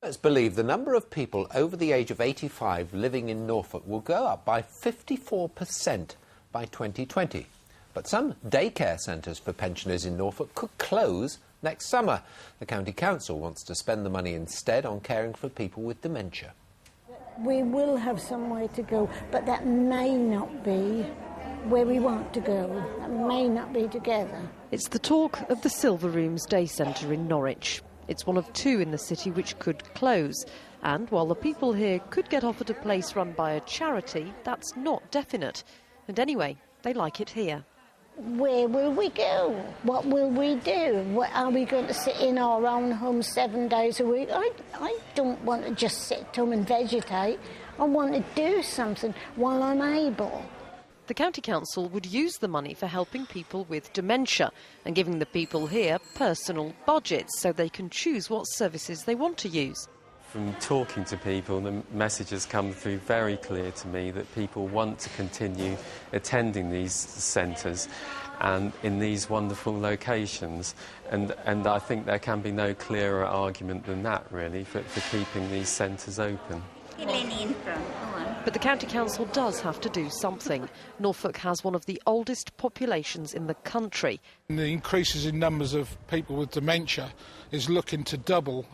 It's believed the number of people over the age of 85 living in Norfolk will go up by 54% by 2020. But some daycare centres for pensioners in Norfolk could close next summer. The County Council wants to spend the money instead on caring for people with dementia. We will have somewhere to go, but that may not be where we want to go. That may not be together. It's the talk of the Silver Rooms Day Centre in Norwich. It's one of two in the city which could close. And while the people here could get offered a place run by a charity, that's not definite. And anyway, they like it here. Where will we go? What will we do? Are we going to sit in our own home 7 days a week? I don't want to just sit at home and vegetate. I want to do something while I'm able. The County Council would use the money for helping people with dementia and giving the people here personal budgets so they can choose what services they want to use. From talking to people, the message has come through very clear to me that people want to continue attending these centres and in these wonderful locations. And I think there can be no clearer argument than that, really, for keeping these centres open. Lynn in front. But the County Council does have to do something. Norfolk has one of the oldest populations in the country. The increases in numbers of people with dementia is looking to double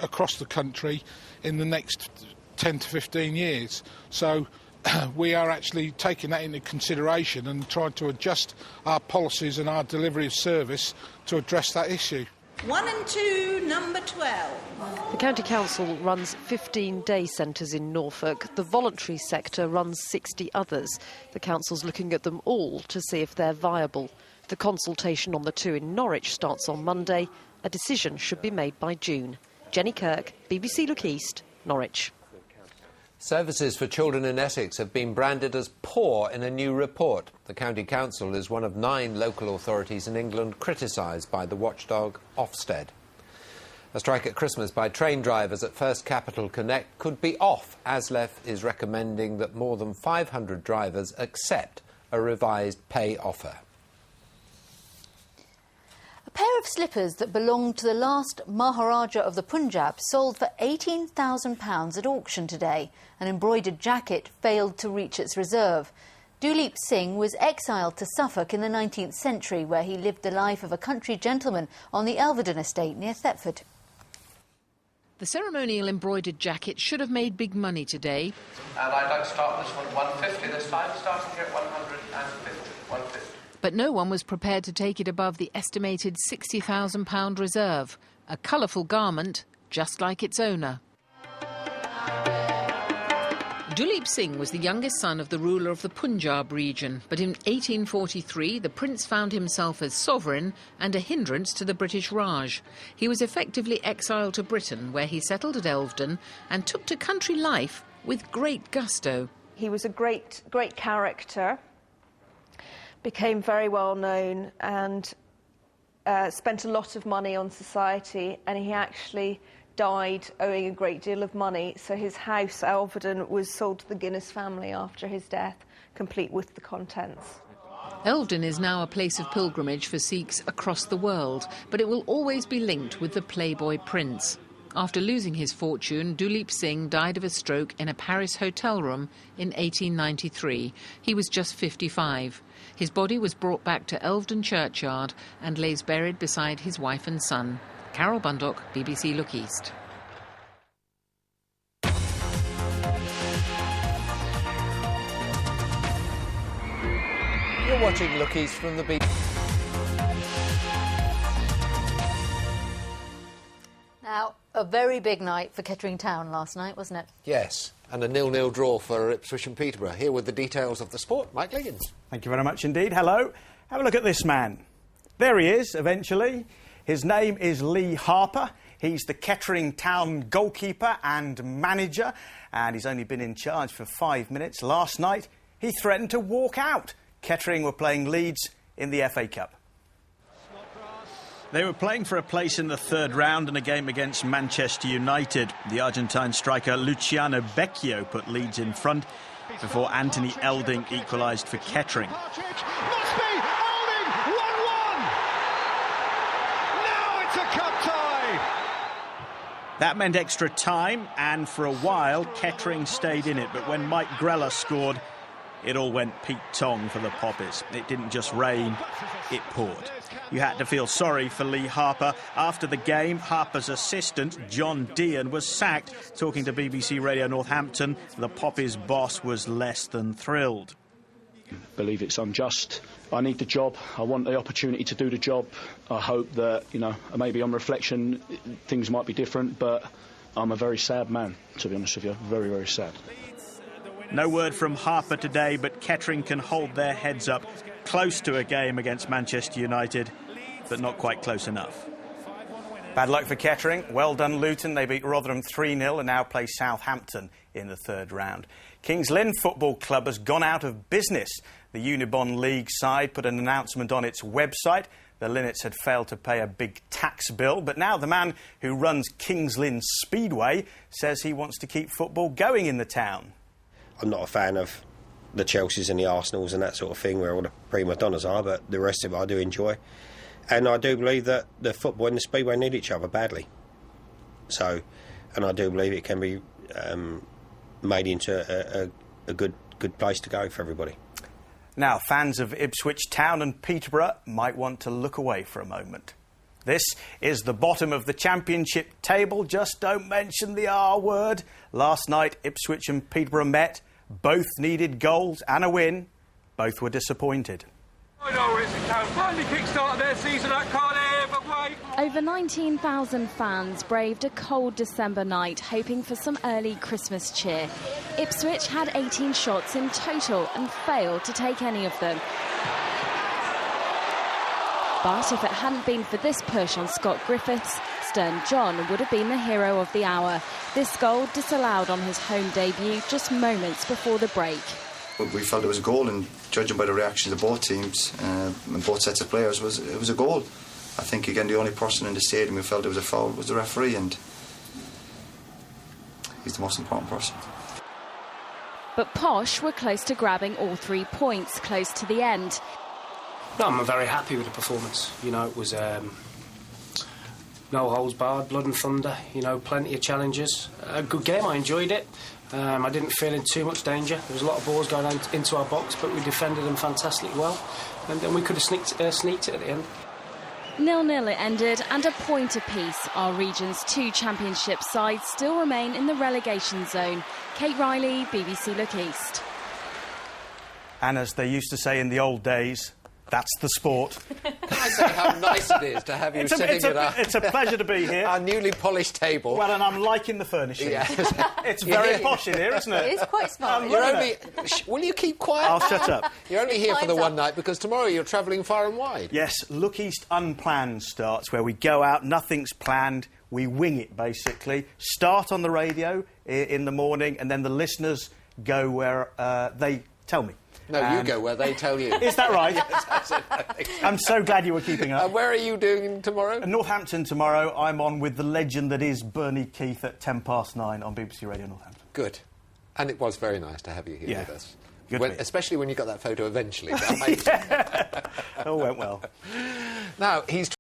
across the country in the next 10 to 15 years. So we are actually taking that into consideration and trying to adjust our policies and our delivery of service to address that issue. 1 and 2, number 12. The County Council runs 15 day centres in Norfolk. The voluntary sector runs 60 others. The Council's looking at them all to see if they're viable. The consultation on the two in Norwich starts on Monday. A decision should be made by June. Jenny Kirk, BBC Look East, Norwich. Services for children in Essex have been branded as poor in a new report. The County Council is one of 9 local authorities in England criticised by the watchdog Ofsted. A strike at Christmas by train drivers at First Capital Connect could be off. ASLEF is recommending that more than 500 drivers accept a revised pay offer. A pair of slippers that belonged to the last Maharaja of the Punjab sold for £18,000 at auction today. An embroidered jacket failed to reach its reserve. Duleep Singh was exiled to Suffolk in the 19th century, where he lived the life of a country gentleman on the Elvedon estate near Thetford. The ceremonial embroidered jacket should have made big money today. And I'd like to start this one at 150 this time, starting here at 150. But no one was prepared to take it above the estimated £60,000 reserve. A colourful garment, just like its owner. Duleep Singh was the youngest son of the ruler of the Punjab region, but in 1843 the prince found himself as sovereign and a hindrance to the British Raj. He was effectively exiled to Britain, where he settled at Elvedon and took to country life with great gusto. He was a great character, became very well known and spent a lot of money on society, and he actually died owing a great deal of money, so his house, Elvedon, was sold to the Guinness family after his death, complete with the contents. Elvedon is now a place of pilgrimage for Sikhs across the world, but it will always be linked with the playboy prince. After losing his fortune, Duleep Singh died of a stroke in a Paris hotel room in 1893. He was just 55. His body was brought back to Elvedon churchyard and lays buried beside his wife and son. Carol Bundock, BBC Look East. You're watching Look East from the BBC. Now, a very big night for Kettering Town last night, wasn't it? Yes, and a 0-0 draw for Ipswich and Peterborough. Here with the details of the sport, Mike Liggins. Thank you very much indeed. Hello. Have a look at this man. There he is, eventually. His name is Lee Harper. He's the Kettering Town goalkeeper and manager, and he's only been in charge for 5 minutes. Last night, he threatened to walk out. Kettering were playing Leeds in the FA Cup. They were playing for a place in the third round in a game against Manchester United. The Argentine striker Luciano Becchio put Leeds in front before Anthony Elding equalised for Kettering. Must be Elding, 1-1. Now it's a cup tie. That meant extra time, and for a while, Kettering stayed in it. But when Mike Grella scored, it all went Pete Tong for the Poppies. It didn't just rain, it poured. You had to feel sorry for Lee Harper. After the game, Harper's assistant, John Dean, was sacked. Talking to BBC Radio Northampton, the Poppies' boss was less than thrilled. I believe it's unjust. I need the job. I want the opportunity to do the job. I hope that, maybe on reflection, things might be different, but I'm a very sad man, to be honest with you. Very, very sad. No word from Harper today, but Kettering can hold their heads up close to a game against Manchester United, but not quite close enough. Bad luck for Kettering. Well done, Luton. They beat Rotherham 3-0 and now play Southampton in the third round. Kings Lynn Football Club has gone out of business. The Unibond League side put an announcement on its website. The Linnets had failed to pay a big tax bill, but now the man who runs Kings Lynn Speedway says he wants to keep football going in the town. I'm not a fan of the Chelseas and the Arsenals and that sort of thing, where all the prima donnas are, but the rest of it I do enjoy. And I do believe that the football and the Speedway need each other badly. So, and I do believe it can be made into a good place to go for everybody. Now, fans of Ipswich Town and Peterborough might want to look away for a moment. This is the bottom of the championship table. Just don't mention the R word. Last night, Ipswich and Peterborough met. Both needed goals and a win. Both were disappointed. I know Ipswich Town finally kick-started their season at Cardiff, but wait. Over 19,000 fans braved a cold December night, hoping for some early Christmas cheer. Ipswich had 18 shots in total and failed to take any of them. But if it hadn't been for this push on Scott Griffiths, Stern John would have been the hero of the hour. This goal disallowed on his home debut just moments before the break. We felt it was a goal, and judging by the reactions of both teams and both sets of players, it was a goal. I think, again, the only person in the stadium who felt it was a foul was the referee, and he's the most important person. But Posh were close to grabbing all 3 points close to the end. No, I'm very happy with the performance. It was no holds barred, blood and thunder, plenty of challenges. A good game, I enjoyed it. I didn't feel in too much danger. There was a lot of balls going into our box, but we defended them fantastically well. And then we could have sneaked it at the end. 0-0 it ended, and a point apiece. Our region's 2 championship sides still remain in the relegation zone. Kate Riley, BBC Look East. And as they used to say in the old days, that's the sport. Can I say how nice it is to have you sitting at it's a pleasure to be here. Our newly polished table. Well, and I'm liking the furnishing. Yeah. It's very posh in here, isn't it? It is quite smart. Will you keep quiet? I'll shut up. You're only here for the one night because tomorrow you're travelling far and wide. Yes, Look East Unplanned starts, where we go out, nothing's planned, we wing it, basically. Start on the radio in the morning, and then the listeners go where they tell me. No, you go where they tell you. Is that right? Yes, that's it. I'm so glad you were keeping up. And where are you doing tomorrow? Northampton tomorrow. I'm on with the legend that is Bernie Keith at 9:10 on BBC Radio Northampton. Good. And it was very nice to have you here with us. Especially when you got that photo eventually. It all went well. Now, he's